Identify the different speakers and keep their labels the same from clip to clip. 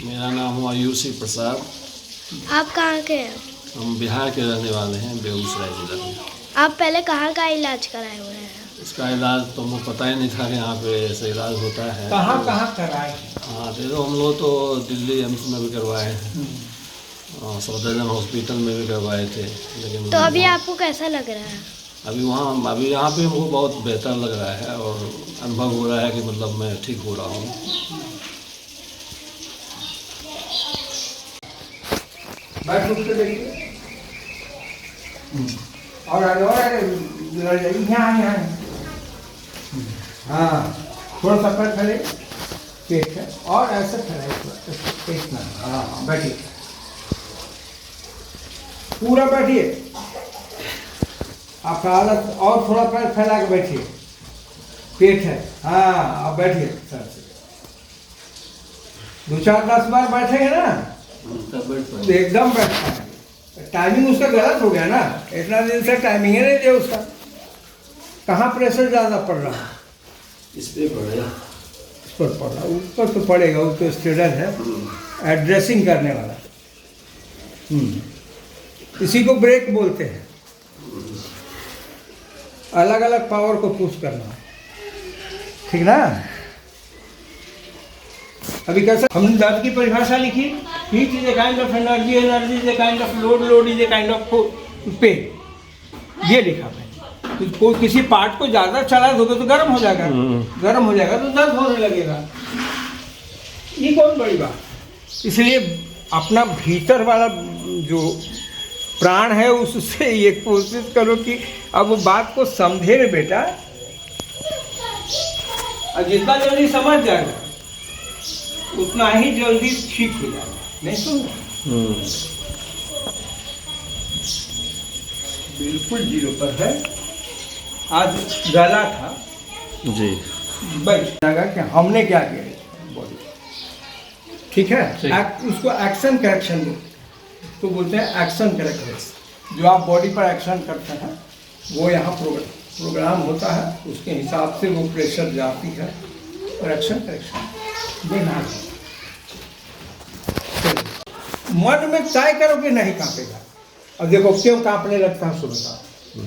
Speaker 1: मेरा नाम हुआ यूसी प्रसाद।
Speaker 2: आप कहाँ के हैं?
Speaker 1: हम बिहार के रहने वाले हैं, बेगूसराय जिला में।
Speaker 2: आप पहले कहाँ का इलाज कराए हुए हैं?
Speaker 1: इसका इलाज तो मुझे पता ही नहीं था कि यहाँ पे ऐसा इलाज होता है।
Speaker 3: कहाँ कहाँ कराए?
Speaker 1: हाँ, तो हम लोग तो दिल्ली एम्स में भी करवाए हैं, सफदरजंग हॉस्पिटल में भी करवाए थे, लेकिन
Speaker 2: तो अभी आपको कैसा लग रहा है?
Speaker 1: अभी यहाँ पे हमको बहुत बेहतर लग रहा है और अनुभव हो रहा है कि मतलब मैं ठीक हो रहा हूँ।
Speaker 3: बैठ उठ के देखिए। और यहाँ हाँ, थोड़ा सा पैर फैले, पेट है और ऐसे फैलाइए, पेट ना। हाँ, बैठिए, पूरा बैठिए। आपका हालत और थोड़ा पैर फैला के बैठिए, पेट है। हाँ, अब बैठिए सर से। 2-4-10 बार बैठेंगे ना तो एकदम बैठ पाएंगे। टाइमिंग उसका गलत हो गया ना, इतना दिन से टाइमिंग ही नहीं दिया उसका। कहाँ प्रेशर ज़्यादा पड़ रहा है?
Speaker 1: इस पे पड़ेगा,
Speaker 3: इस पर पड़ रहा है, ऊपर तो पड़ेगा, वो तो स्टेरॉइड है एड्रेसिंग करने वाला। इसी को ब्रेक बोलते हैं, अलग अलग पावर को पुश करना, ठीक ना। अभी कैसे हमने दर्द की परिभाषा लिखी, heat is a kind of energy, energy is a kind of load, load is a kind of pain. ये लिखा मैंने। तो कोई किसी पार्ट को ज़्यादा चला दोगे तो गर्म हो जाएगा, गर्म हो जाएगा तो दर्द होने लगेगा। ये कौन बड़ी बात। इसलिए अपना भीतर वाला जो प्राण है उससे ये कोशिश करो कि अब वो बात को समझे रे बेटा, और जितना जल्दी समझ जाएगा उतना ही जल्दी ठीक हो जाएगा। नहीं सुन, बिल्कुल जीरो पर है। आज गला था
Speaker 1: जी,
Speaker 3: बैठ जाएगा कि हमने क्या किया बॉडी, ठीक है। उसको एक्शन करेक्शन तो बोलते हैं, एक्शन करेक्शन। जो आप बॉडी पर एक्शन करते हैं वो यहाँ प्रोग्राम होता है, उसके हिसाब से वो प्रेशर जाती है और एक्शन करेक्शन देना है। मन में तय करो कि नहीं कांपेगा। अब देखो क्यों कांपने लगता है, सुनता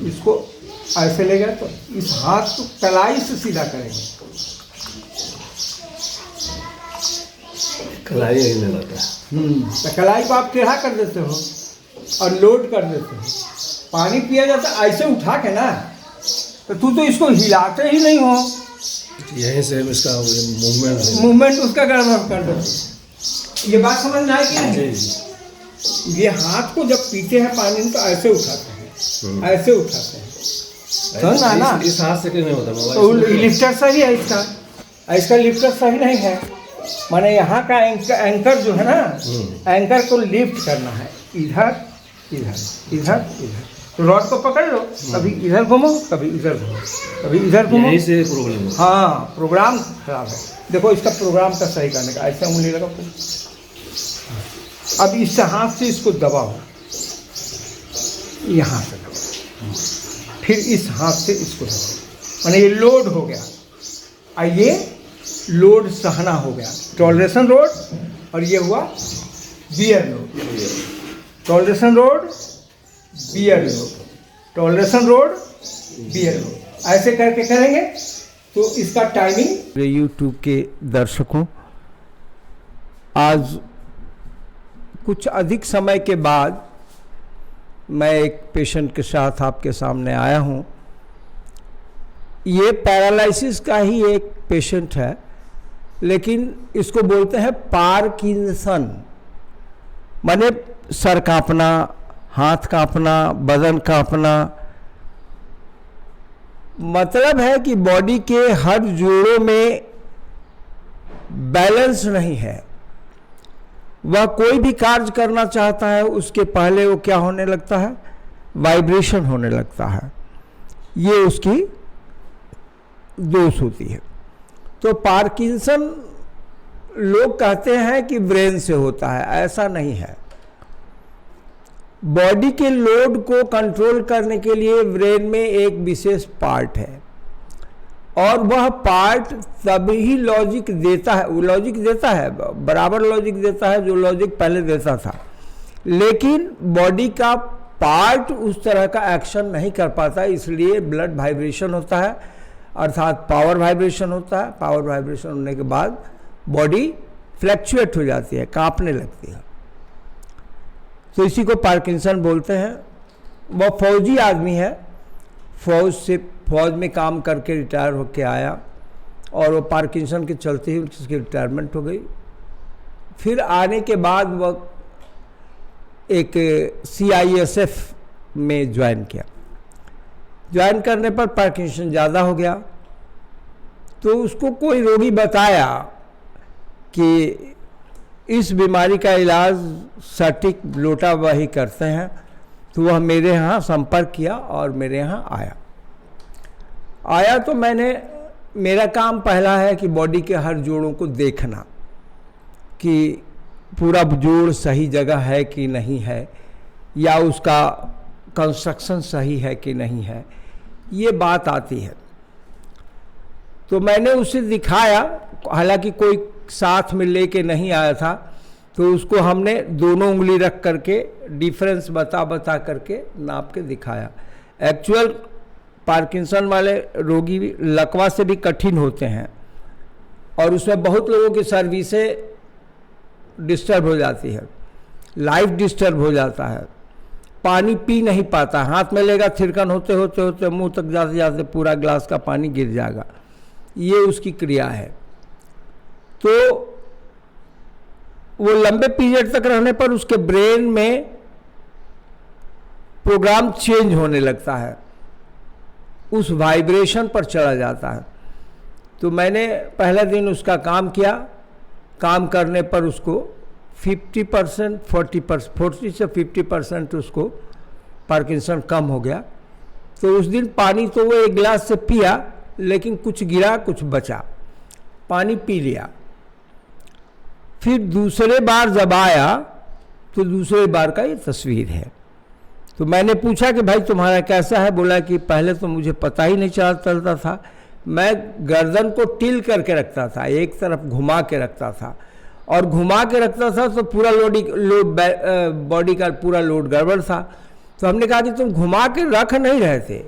Speaker 3: इसको ऐसे ले गए तो इस हाथ को कलाई से सीधा करेंगे,
Speaker 1: कलाई हिलने लगता है।
Speaker 3: तो कलाई को आप टेढ़ा कर देते हो और लोड कर देते हो। पानी पिया जाता ऐसे उठा के ना, तो तू तो इसको हिलाते ही नहीं हो,
Speaker 1: यहीं से इसका
Speaker 3: मूवमेंट उसका गड़बड़ कर देते। ये बात समझ में आई कि नहीं? ये हाथ को जब पीते हैं पानी तो ऐसे उठाते हैं, ऐसे उठाते हैं, समझ ना।
Speaker 1: इस हाथ से क्यों नहीं होता?
Speaker 3: तो लिफ्टर सही है इसका, इसका लिफ्टर सही नहीं है। माने यहाँ का एंकर जो है ना, एंकर को लिफ्ट करना है, इधर इधर इधर इधर। तो रॉड को पकड़ लो, कभी इधर घूमो, कभी इधर घूमो, कभी इधर घूमो।
Speaker 1: यहीं से प्रॉब्लम है।
Speaker 3: हाँ, प्रोग्राम खराब है। देखो इसका प्रोग्राम का सही करने का, ऐसा उंगली लगाओ। अब इस हाथ से इसको दबाओ, यहाँ से दबाओ, फिर इस हाथ से इसको दबाओ। माने ये लोड हो गया, और ये लोड सहना हो गया, टॉलरेशन रोड, और ये हुआ bear load. Toleration road, bear load, toleration road, bear load, ऐसे करके करेंगे तो इसका टाइमिंग। यूट्यूब के दर्शकों, आज कुछ अधिक समय के बाद मैं एक पेशेंट के साथ आपके सामने आया हूँ। ये पैरालिसिस का ही एक पेशेंट है, लेकिन इसको बोलते हैं पार्किंसन। माने सर कांपना, हाथ कांपना, बदन कांपना। मतलब है कि बॉडी के हर जोड़ों में बैलेंस नहीं है। वह कोई भी कार्य करना चाहता है, उसके पहले वो क्या होने लगता है, वाइब्रेशन होने लगता है। ये उसकी दोष होती है। तो पार्किंसन लोग कहते हैं कि ब्रेन से होता है, ऐसा नहीं है। बॉडी के लोड को कंट्रोल करने के लिए ब्रेन में एक विशेष पार्ट है, और वह पार्ट तभी लॉजिक देता है, वो लॉजिक देता है, बराबर लॉजिक देता है जो लॉजिक पहले देता था, लेकिन बॉडी का पार्ट उस तरह का एक्शन नहीं कर पाता, इसलिए ब्लड वाइब्रेशन होता है, अर्थात पावर वाइब्रेशन होता है। पावर वाइब्रेशन होने के बाद बॉडी फ्लैक्चुएट हो जाती है, कांपने लगती है। तो इसी को पार्किंसन बोलते हैं। वह फौजी आदमी है, फौज में काम करके रिटायर होके आया और वो पार्किंसन के चलते ही उसकी रिटायरमेंट हो गई। फिर आने के बाद वह एक CISF में ज्वाइन किया। ज्वाइन करने पर पार्किंसन ज़्यादा हो गया, तो उसको कोई रोगी बताया कि इस बीमारी का इलाज सटीक लोटा वही करते हैं। तो वह मेरे यहाँ संपर्क किया और मेरे यहाँ आया तो मेरा काम पहला है कि बॉडी के हर जोड़ों को देखना कि पूरा जोड़ सही जगह है कि नहीं है, या उसका कंस्ट्रक्शन सही है कि नहीं है, ये बात आती है। तो मैंने उसे दिखाया, हालांकि कोई साथ में लेके नहीं आया था, तो उसको हमने दोनों उंगली रख करके डिफरेंस बता करके नाप के दिखाया। एक्चुअल पार्किंसन वाले रोगी लकवा से भी कठिन होते हैं और उसमें बहुत लोगों की सर्विसें डिस्टर्ब हो जाती है, लाइफ डिस्टर्ब हो जाता है, पानी पी नहीं पाता, हाथ में लेगा थिरकन होते होते होते मुंह तक जाते जाते पूरा ग्लास का पानी गिर जाएगा, ये उसकी क्रिया है। तो वो लंबे पीरियड तक रहने पर उसके ब्रेन में प्रोग्राम चेंज होने लगता है, उस वाइब्रेशन पर चला जाता है। तो मैंने पहला दिन उसका काम किया, काम करने पर उसको 50% 40 से 50% उसको पार्किंसन कम हो गया। तो उस दिन पानी तो वो एक गिलास से पिया, लेकिन कुछ गिरा कुछ बचा, पानी पी लिया। फिर दूसरे बार जब आया तो दूसरे बार का ये तस्वीर है। तो मैंने पूछा कि भाई तुम्हारा कैसा है? बोला कि पहले तो मुझे पता ही नहीं चलता था, मैं गर्दन को टिल करके रखता था, एक तरफ घुमा के रखता था, और घुमा के रखता था तो पूरा बॉडी का पूरा लोड गड़बड़ था। तो हमने कहा कि तुम घुमा के रख नहीं रहे थे,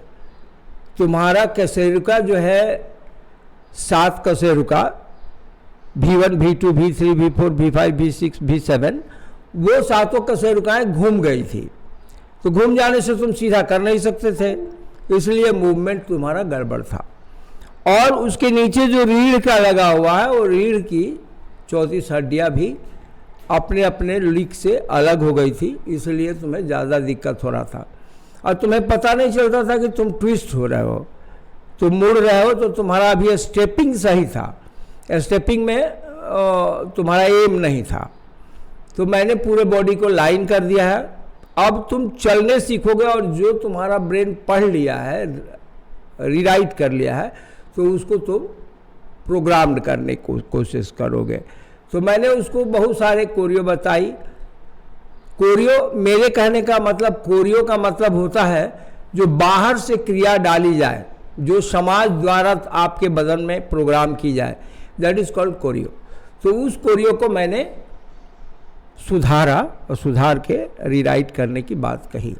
Speaker 3: तुम्हारा कशेरुका जो है 7 कशेरुका V1 V2 V3 V4 V5 V6 V7, वो 7 कशेरुकाएँ घूम गई थी। तो घूम जाने से तुम सीधा कर नहीं सकते थे, इसलिए मूवमेंट तुम्हारा गड़बड़ था। और उसके नीचे जो रीढ़ का लगा हुआ है, वो रीढ़ की 34 हड्डियाँ भी अपने अपने लीक से अलग हो गई थी, इसलिए तुम्हें ज़्यादा दिक्कत हो रहा था। और तुम्हें पता नहीं चलता था कि तुम ट्विस्ट हो रहे हो, तुम मुड़ रहे हो। तो तुम्हारा अभी स्टेपिंग सही था, स्टेपिंग में तुम्हारा एम नहीं था। तो मैंने पूरे बॉडी को लाइन कर दिया है। अब तुम चलने सीखोगे और जो तुम्हारा ब्रेन पढ़ लिया है, रीराइट कर लिया है, तो उसको तुम प्रोग्राम्ड करने की कोशिश करोगे। तो मैंने उसको बहुत सारे कोरियो बताई। कोरियो, मेरे कहने का मतलब, कोरियो का मतलब होता है जो बाहर से क्रिया डाली जाए, जो समाज द्वारा आपके बदन में प्रोग्राम की जाए, दैट इज कॉल्ड कोरियो। तो उस कोरियो को मैंने सुधारा और सुधार के रीराइट करने की बात कही।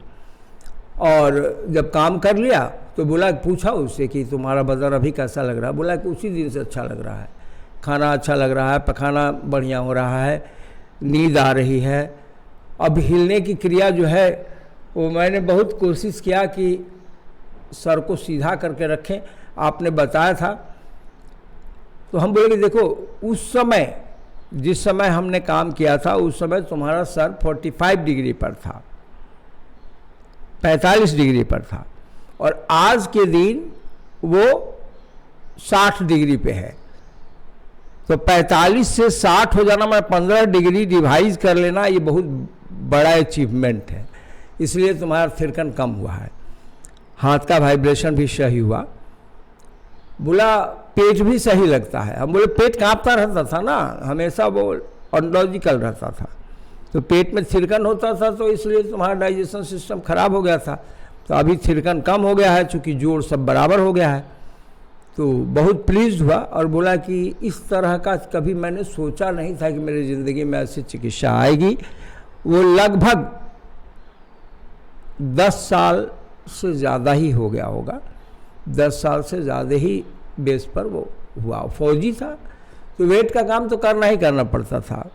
Speaker 3: और जब काम कर लिया तो बोला, पूछा उससे कि तुम्हारा बदन अभी कैसा लग रहा है? बोला कि उसी दिन से अच्छा लग रहा है, खाना अच्छा लग रहा है, पखाना बढ़िया हो रहा है, नींद आ रही है। अब हिलने की क्रिया जो है वो मैंने बहुत कोशिश किया कि सर को सीधा करके रखें, आपने बताया था। तो हम बोले कि देखो, उस समय जिस समय हमने काम किया था उस समय तुम्हारा सर 45 डिग्री पर था, 45 डिग्री पर था, और आज के दिन वो 60 डिग्री पे है। तो 45 से 60 हो जाना, मैं 15 डिग्री डिवाइज कर लेना, ये बहुत बड़ा अचीवमेंट है। इसलिए तुम्हारा थिरकन कम हुआ है, हाथ का वाइब्रेशन भी सही हुआ। बोला पेट भी सही लगता है। हम बोले पेट कांपता रहता था ना हमेशा, वो अनलॉजिकल रहता था, तो पेट में थिरकन होता था, तो इसलिए तुम्हारा डाइजेशन सिस्टम खराब हो गया था। तो अभी थिरकन कम हो गया है, चूँकि जोड़ सब बराबर हो गया है। तो बहुत प्लीज़ हुआ और बोला कि इस तरह का कभी मैंने सोचा नहीं था कि मेरी ज़िंदगी में ऐसी चिकित्सा आएगी। वो लगभग 10 साल से ज़्यादा ही हो गया होगा, 10 साल से ज़्यादा ही बेस पर वो हुआ। फौजी था तो वेट का काम तो करना ही करना पड़ता था,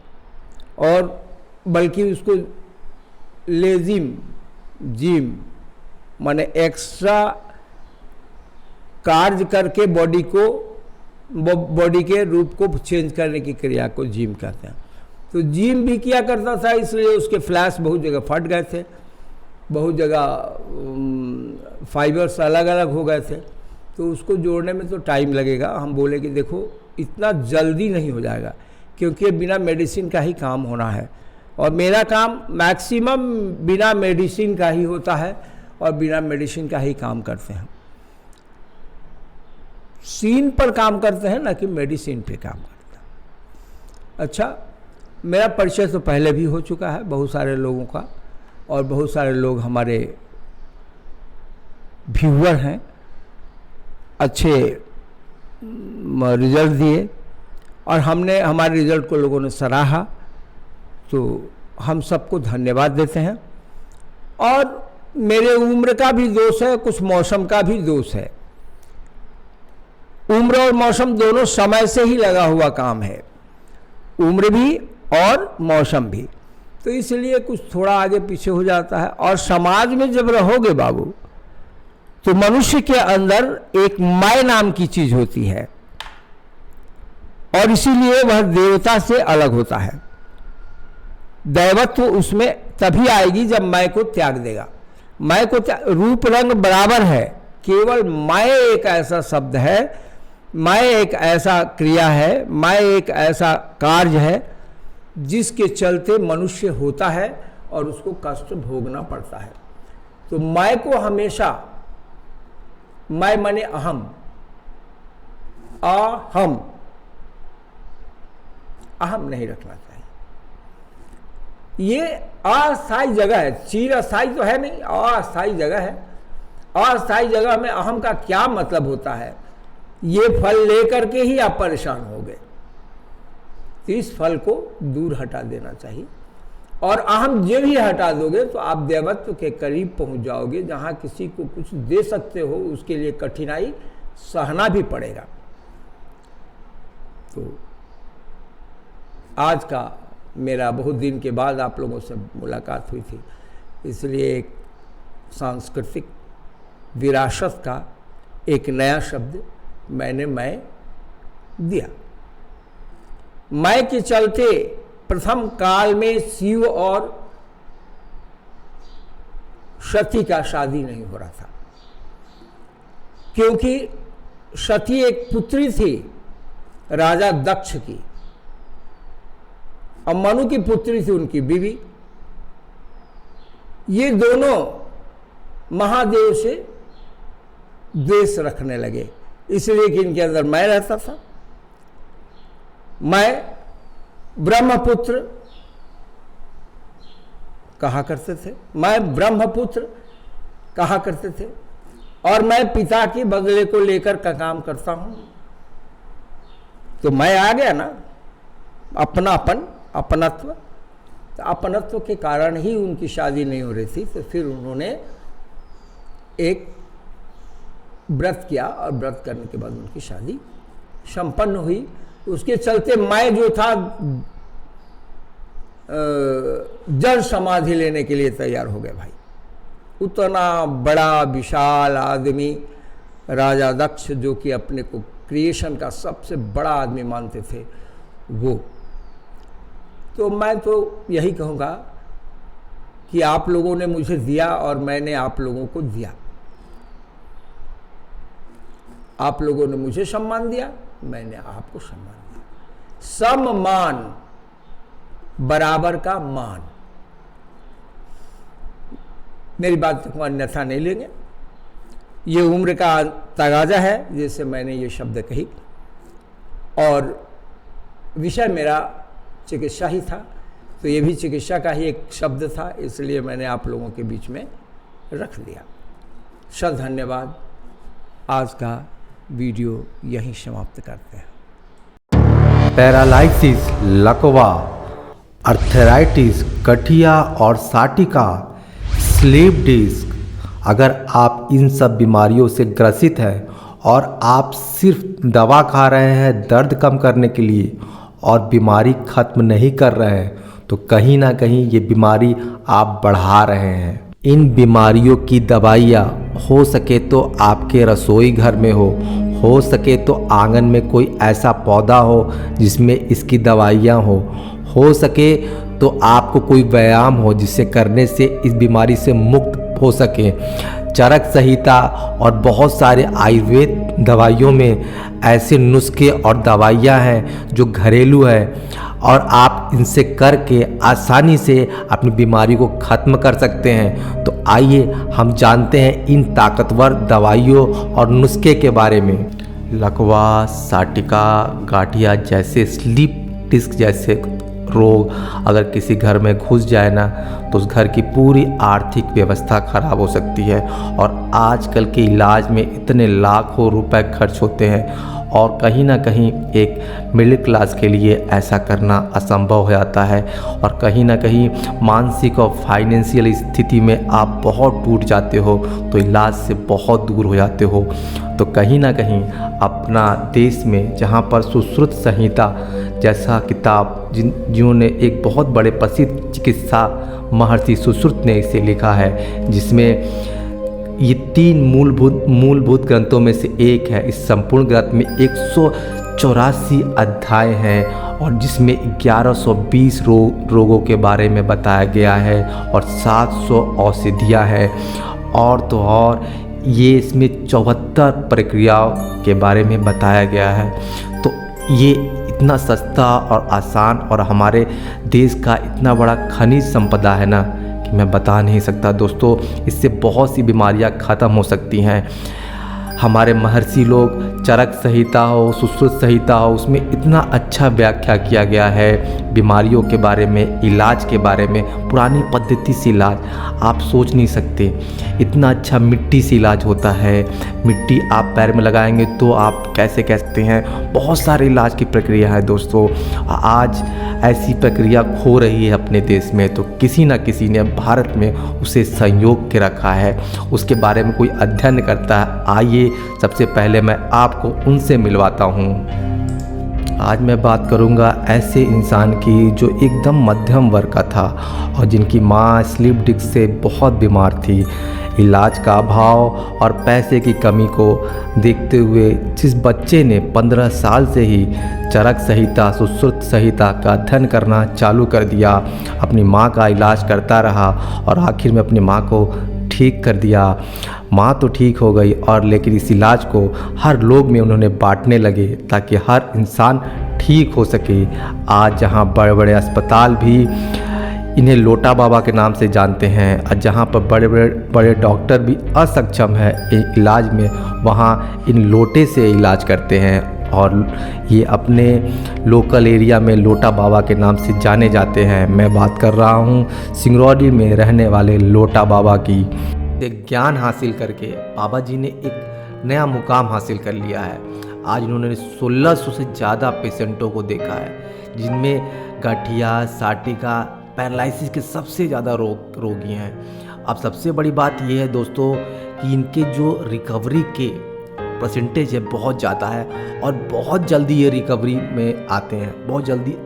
Speaker 3: और बल्कि उसको लेजिम जिम माने एक्स्ट्रा कार्य करके बॉडी के रूप को चेंज करने की क्रिया को जिम कहते हैं। तो जिम भी किया करता था, इसलिए उसके फ्लैश बहुत जगह फट गए थे, बहुत जगह फाइबर्स अलग अलग हो गए थे, तो उसको जोड़ने में तो टाइम लगेगा। हम बोले कि देखो इतना जल्दी नहीं हो जाएगा, क्योंकि बिना मेडिसिन का ही काम होना है, और मेरा काम मैक्सिमम बिना मेडिसिन का ही होता है, और बिना मेडिसिन का ही काम करते हैं। सीन पर काम करते हैं, ना कि मेडिसिन पे काम करते हैं। अच्छा, मेरा परिचय तो पहले भी हो चुका है बहुत सारे लोगों का, और बहुत सारे लोग हमारे व्यूअर हैं, अच्छे रिजल्ट दिए, और हमने हमारे रिजल्ट को लोगों ने सराहा, तो हम सबको धन्यवाद देते हैं। और मेरे उम्र का भी दोष है, कुछ मौसम का भी दोष है। उम्र और मौसम दोनों समय से ही लगा हुआ काम है, उम्र भी और मौसम भी, तो इसलिए कुछ थोड़ा आगे पीछे हो जाता है। और समाज में जब रहोगे बाबू, तो मनुष्य के अंदर एक मैं नाम की चीज होती है, और इसीलिए वह देवता से अलग होता है। दैवत्व उसमें तभी आएगी जब मैं को त्याग देगा। मैं को रूप रंग बराबर है, केवल मैं एक ऐसा शब्द है, मैं एक ऐसा क्रिया है, मैं एक ऐसा कार्य है जिसके चलते मनुष्य होता है और उसको कष्ट भोगना पड़ता है। तो मैं को हमेशा, मैं माने अहम, अहम नहीं रखना चाहिए। ये अस्थायी जगह है, चिर अस्थायी तो है नहीं, अस्थायी जगह है। अस्थायी जगह में अहम का क्या मतलब होता है? ये फल लेकर के ही आप परेशान हो गए, तो इस फल को दूर हटा देना चाहिए। और अहम जब ही हटा दोगे तो आप देवत्व के करीब पहुंच जाओगे, जहां किसी को कुछ दे सकते हो उसके लिए कठिनाई सहना भी पड़ेगा। तो आज का मेरा बहुत दिन के बाद आप लोगों से मुलाकात हुई थी, इसलिए एक सांस्कृतिक विरासत का एक नया शब्द मैं दिया। मैं के चलते प्रथम काल में शिव और सती का शादी नहीं हो रहा था, क्योंकि सती एक पुत्री थी राजा दक्ष की, और मनु की पुत्री थी उनकी बीवी। ये दोनों महादेव से द्वेष रखने लगे, इसलिए कि इनके अंदर मैं रहता था। मैं ब्रह्मपुत्र कहा करते थे, मैं ब्रह्मपुत्र कहा करते थे, और मैं पिता के बदले को लेकर का काम करता हूं। तो मैं आ गया ना, अपनापन, अपनत्व। तो अपनत्व के कारण ही उनकी शादी नहीं हो रही थी, तो फिर उन्होंने एक व्रत किया, और व्रत करने के बाद उनकी शादी संपन्न हुई। उसके चलते मैं जो था जल समाधि लेने के लिए तैयार हो गए भाई। उतना बड़ा विशाल आदमी राजा दक्ष, जो कि अपने को क्रिएशन का सबसे बड़ा आदमी मानते थे वो। तो मैं तो यही कहूँगा कि आप लोगों ने मुझे दिया और मैंने आप लोगों को दिया। आप लोगों ने मुझे सम्मान दिया, मैंने आपको सम्मान दिया। सम्मान, बराबर का मान। मेरी बात को अन्यथा नहीं लेंगे। ये उम्र का तगाजा है, जैसे मैंने ये शब्द कही, और विषय मेरा चिकित्सा ही था, तो ये भी चिकित्सा का ही एक शब्द था, इसलिए मैंने आप लोगों के बीच में रख दिया। धन्यवाद। आज का
Speaker 4: वीडियो यहीं समाप्त करते हैं। पैरालिसिस, लकवा, आर्थराइटिस, गठिया और साटिका, स्लीप डिस्क, अगर आप इन सब बीमारियों से ग्रसित हैं और आप सिर्फ दवा खा रहे हैं दर्द कम करने के लिए और बीमारी ख़त्म नहीं कर रहे हैं, तो कहीं ना कहीं ये बीमारी आप बढ़ा रहे हैं। इन बीमारियों की दवाइयाँ हो सके तो आपके रसोई घर में हो सके तो आंगन में कोई ऐसा पौधा हो जिसमें इसकी दवाइयाँ हो सके तो आपको कोई व्यायाम हो जिससे करने से इस बीमारी से मुक्त हो सके। चरक संहिता और बहुत सारे आयुर्वेद दवाइयों में ऐसे नुस्खे और दवाइयाँ हैं जो घरेलू हैं और आप इनसे करके आसानी से अपनी बीमारी को ख़त्म कर सकते हैं। तो आइए हम जानते हैं इन ताकतवर दवाइयों और नुस्खे के बारे में। लकवा, साटिका, गाठिया जैसे स्लीप डिस्क जैसे रोग अगर किसी घर में घुस जाए ना तो उस घर की पूरी आर्थिक व्यवस्था खराब हो सकती है। और आजकल के इलाज में इतने लाखों रुपए खर्च होते हैं और कहीं ना कहीं एक मिडिल क्लास के लिए ऐसा करना असंभव हो जाता है और कहीं ना कहीं मानसिक और फाइनेंशियल स्थिति में आप बहुत टूट जाते हो तो इलाज से बहुत दूर हो जाते हो। तो कहीं ना कहीं अपना देश में जहाँ पर सुश्रुत संहिता जैसा किताब जिन्होंने एक बहुत बड़े प्रसिद्ध चिकित्सा महर्षि सुश्रुत ने इसे लिखा है, जिसमें ये 3 मूलभूत ग्रंथों में से एक है। इस संपूर्ण ग्रंथ में 184 अध्याय हैं और जिसमें 1120 रोगों के बारे में बताया गया है और 700 औषधियाँ हैं और तो और ये इसमें 74 प्रक्रियाओं के बारे में बताया गया है। तो ये इतना सस्ता और आसान और हमारे देश का इतना बड़ा खनिज संपदा है ना कि मैं बता नहीं सकता दोस्तों। इससे बहुत सी बीमारियां ख़त्म हो सकती हैं। हमारे महर्षि लोग चरक संहिता हो, सुश्रुत संहिता हो, उसमें इतना अच्छा व्याख्या किया गया है बीमारियों के बारे में, इलाज के बारे में, पुरानी पद्धति से इलाज आप सोच नहीं सकते। इतना अच्छा मिट्टी से इलाज होता है। मिट्टी आप पैर में लगाएंगे तो आप कैसे कह सकते हैं, बहुत सारे इलाज की प्रक्रिया है दोस्तों। आज ऐसी प्रक्रिया खो रही है अपने देश में, तो किसी न किसी ने भारत में उसे संयोग के रखा है, उसके बारे में कोई अध्ययन करता है। आइए सबसे पहले मैं आपको उनसे मिलवाता हूँ। आज मैं बात करूँगा ऐसे इंसान की जो एकदम मध्यम वर्ग का था और जिनकी माँ स्लीप डिस्क से बहुत बीमार थी। इलाज का अभाव और पैसे की कमी को देखते हुए जिस बच्चे ने 15 साल से ही चरक संहिता, सुश्रुत संहिता का अध्ययन करना चालू कर दिया, अपनी माँ का इलाज करता रहा और आखिर में अपनी माँ को ठीक कर दिया। माँ तो ठीक हो गई और लेकिन इस इलाज को हर लोग में उन्होंने बांटने लगे ताकि हर इंसान ठीक हो सके। आज जहाँ बड़े बड़े अस्पताल भी इन्हें लोटा बाबा के नाम से जानते हैं और जहाँ पर बड़े डॉक्टर भी असक्षम है इलाज में, वहाँ इन लोटे से इलाज करते हैं और ये अपने लोकल एरिया में लोटा बाबा के नाम से जाने जाते हैं। मैं बात कर रहा हूँ सिंगरौली में रहने वाले लोटा बाबा की। ज्ञान हासिल करके बाबा जी ने एक नया मुकाम हासिल कर लिया है। आज इन्होंने 1600 से ज़्यादा पेशेंटों को देखा है, जिनमें गठिया, साटिका, पैरालिसिस के सबसे ज़्यादा रोगी हैं। अब सबसे बड़ी बात यह है दोस्तों कि इनके जो रिकवरी के परसेंटेज है बहुत ज़्यादा है और बहुत जल्दी ये रिकवरी में आते हैं, बहुत जल्दी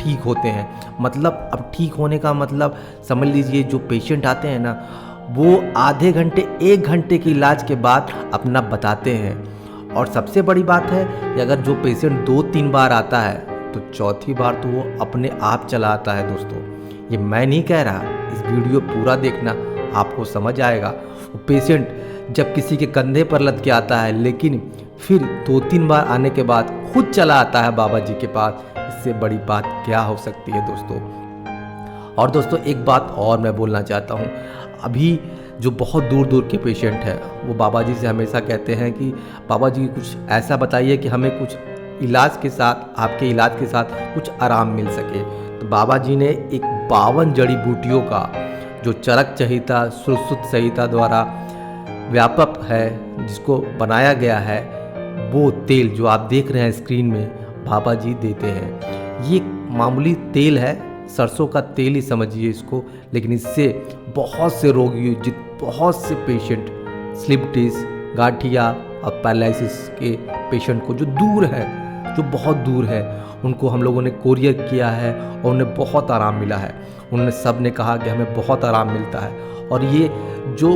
Speaker 4: ठीक होते हैं। मतलब अब ठीक होने का मतलब समझ लीजिए जो पेशेंट आते हैं ना, वो आधे घंटे 1 घंटे के इलाज के बाद अपना बताते हैं। और सबसे बड़ी बात है कि अगर जो पेशेंट 2-3 बार आता है तो चौथी बार तो वो अपने आप चला आता है दोस्तों। ये मैं नहीं कह रहा, इस वीडियो पूरा देखना, आपको समझ आएगा। वो पेशेंट जब किसी के कंधे पर लद के आता है लेकिन फिर 2-3 बार आने के बाद खुद चला आता है बाबा जी के पास, इससे बड़ी बात क्या हो सकती है दोस्तों। और दोस्तों एक बात और मैं बोलना चाहता हूँ, अभी जो बहुत दूर दूर के पेशेंट हैं वो बाबा जी से हमेशा कहते हैं कि बाबा जी कुछ ऐसा बताइए कि हमें कुछ इलाज के साथ, आपके इलाज के साथ कुछ आराम मिल सके। तो बाबा जी ने एक 52 जड़ी बूटियों का जो चरक संहिता, सुश्रुत संहिता द्वारा व्यापक है, जिसको बनाया गया है, वो तेल जो आप देख रहे हैं स्क्रीन में बाबा जी देते हैं। ये मामूली तेल है, सरसों का तेल ही समझिए इसको, लेकिन इससे बहुत से रोगी, बहुत से पेशेंट स्लिप डिस्क, गाठिया और पैरालिसिस के पेशेंट को जो दूर है, जो बहुत दूर है, उनको हम लोगों ने कोरियर किया है और उन्हें बहुत आराम मिला है। उन्होंने सब ने कहा कि हमें बहुत आराम मिलता है, और ये जो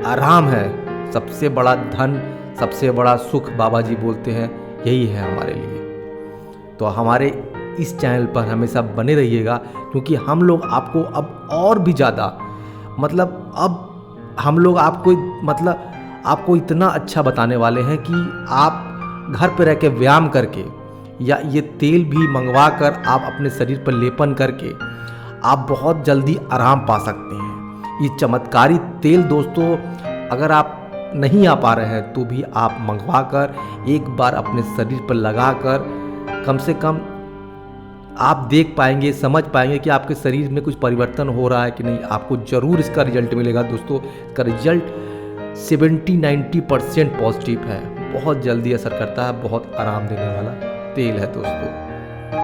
Speaker 4: आराम है सबसे बड़ा धन, सबसे बड़ा सुख बाबा जी बोलते हैं यही है हमारे लिए। तो हमारे इस चैनल पर हमेशा बने रहिएगा, क्योंकि हम लोग आपको अब और भी ज़्यादा अब हम लोग आपको इतना अच्छा बताने वाले हैं कि आप घर पर रह के व्यायाम करके या ये तेल भी मंगवा कर आप अपने शरीर पर लेपन करके आप बहुत जल्दी आराम पा सकते हैं। ये चमत्कारी तेल दोस्तों, अगर आप नहीं आ पा रहे हैं तो भी आप मंगवा कर एक बार अपने शरीर पर लगा कर कम से कम आप देख पाएंगे, समझ पाएंगे कि आपके शरीर में कुछ परिवर्तन हो रहा है कि नहीं। आपको ज़रूर इसका रिजल्ट मिलेगा दोस्तों। इसका रिजल्ट 70-90% पॉजिटिव है, बहुत जल्दी असर करता है, बहुत आराम देने वाला तेल है दोस्तों।